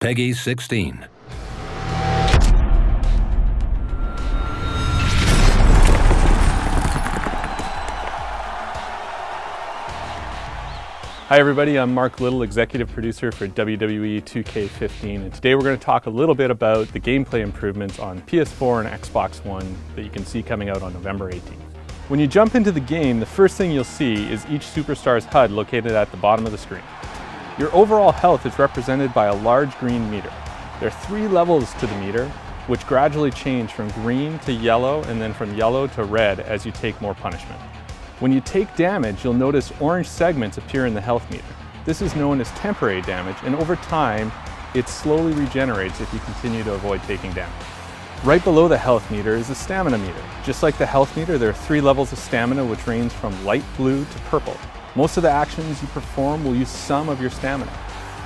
Peggy 16. Hi everybody, I'm Mark Little, executive producer for WWE 2K15, and today we're going to talk a little bit about the gameplay improvements on PS4 and Xbox One that you can see coming out on November 18th. When you jump into the game, the first thing you'll see is each superstar's HUD located at the bottom of the screen. Your overall health is represented by a large green meter. There are 3 levels to the meter, which gradually change from green to yellow and then from yellow to red as you take more punishment. When you take damage, you'll notice orange segments appear in the health meter. This is known as temporary damage, and over time, it slowly regenerates if you continue to avoid taking damage. Right below the health meter is the stamina meter. Just like the health meter, there are 3 levels of stamina which range from light blue to purple. Most of the actions you perform will use some of your stamina.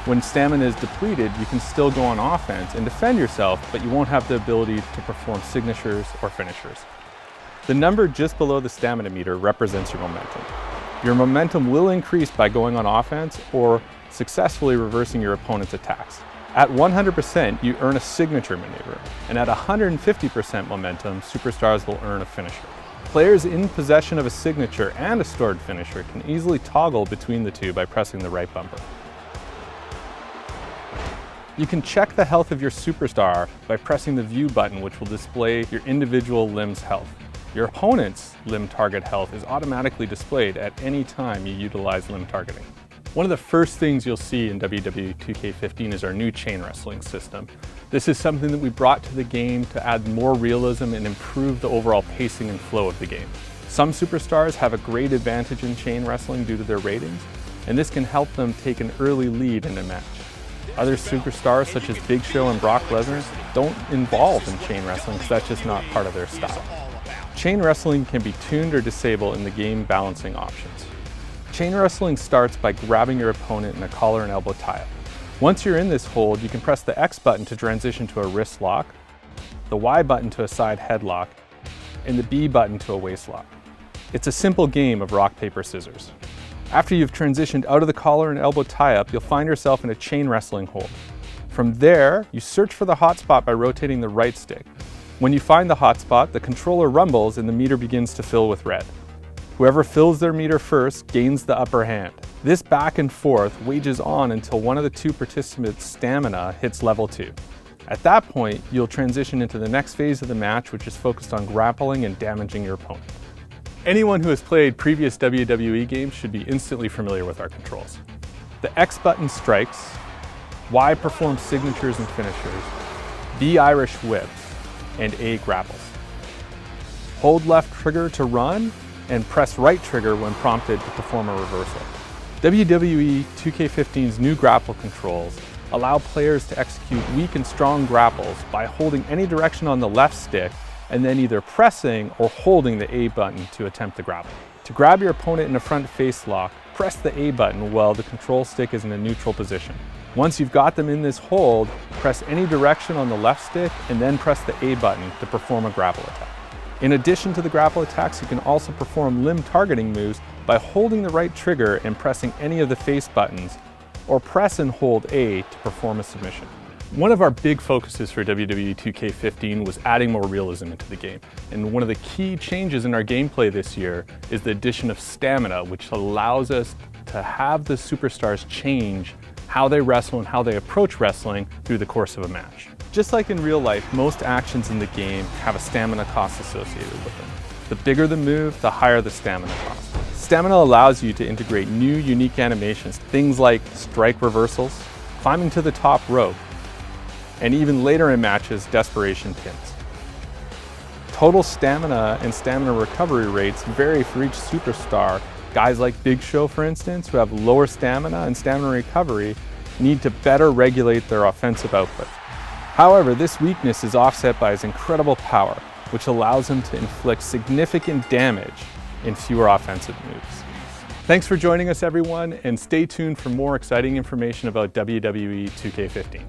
When stamina is depleted, you can still go on offense and defend yourself, but you won't have the ability to perform signatures or finishers. The number just below the stamina meter represents your momentum. Your momentum will increase by going on offense or successfully reversing your opponent's attacks. At 100%, you earn a signature maneuver, and at 150% momentum, superstars will earn a finisher. Players in possession of a signature and a stored finisher can easily toggle between the two by pressing the right bumper. You can check the health of your superstar by pressing the view button, which will display your individual limb's health. Your opponent's limb target health is automatically displayed at any time you utilize limb targeting. One of the first things you'll see in WWE 2K15 is our new chain wrestling system. This is something that we brought to the game to add more realism and improve the overall pacing and flow of the game. Some superstars have a great advantage in chain wrestling due to their ratings, and this can help them take an early lead in a match. Other superstars such as Big Show and Brock Lesnar don't involve in chain wrestling because that's just not part of their style. Chain wrestling can be tuned or disabled in the game balancing options. Chain wrestling starts by grabbing your opponent in a collar and elbow tie-up. Once you're in this hold, you can press the X button to transition to a wrist lock, the Y button to a side headlock, and the B button to a waist lock. It's a simple game of rock, paper, scissors. After you've transitioned out of the collar and elbow tie-up, you'll find yourself in a chain wrestling hold. From there, you search for the hot spot by rotating the right stick. When you find the hot spot, the controller rumbles and the meter begins to fill with red. Whoever fills their meter first gains the upper hand. This back and forth wages on until one of the 2 participants' stamina hits level 2. At that point, you'll transition into the next phase of the match, which is focused on grappling and damaging your opponent. Anyone who has played previous WWE games should be instantly familiar with our controls. The X button strikes, Y performs signatures and finishers, B Irish whips, and A grapples. Hold left trigger to run, and press right trigger when prompted to perform a reversal. WWE 2K15's new grapple controls allow players to execute weak and strong grapples by holding any direction on the left stick and then either pressing or holding the A button to attempt the grapple. To grab your opponent in a front face lock, press the A button while the control stick is in a neutral position. Once you've got them in this hold, press any direction on the left stick and then press the A button to perform a grapple attack. In addition to the grapple attacks, you can also perform limb targeting moves by holding the right trigger and pressing any of the face buttons, or press and hold A to perform a submission. One of our big focuses for WWE 2K15 was adding more realism into the game. And one of the key changes in our gameplay this year is the addition of stamina, which allows us to have the superstars change how they wrestle and how they approach wrestling through the course of a match. Just like in real life, most actions in the game have a stamina cost associated with them. The bigger the move, the higher the stamina cost. Stamina allows you to integrate new, unique animations, things like strike reversals, climbing to the top rope, and even later in matches, desperation pins. Total stamina and stamina recovery rates vary for each superstar. Guys like Big Show, for instance, who have lower stamina and stamina recovery, need to better regulate their offensive output. However, this weakness is offset by his incredible power, which allows him to inflict significant damage in fewer offensive moves. Thanks for joining us, everyone, and stay tuned for more exciting information about WWE 2K15.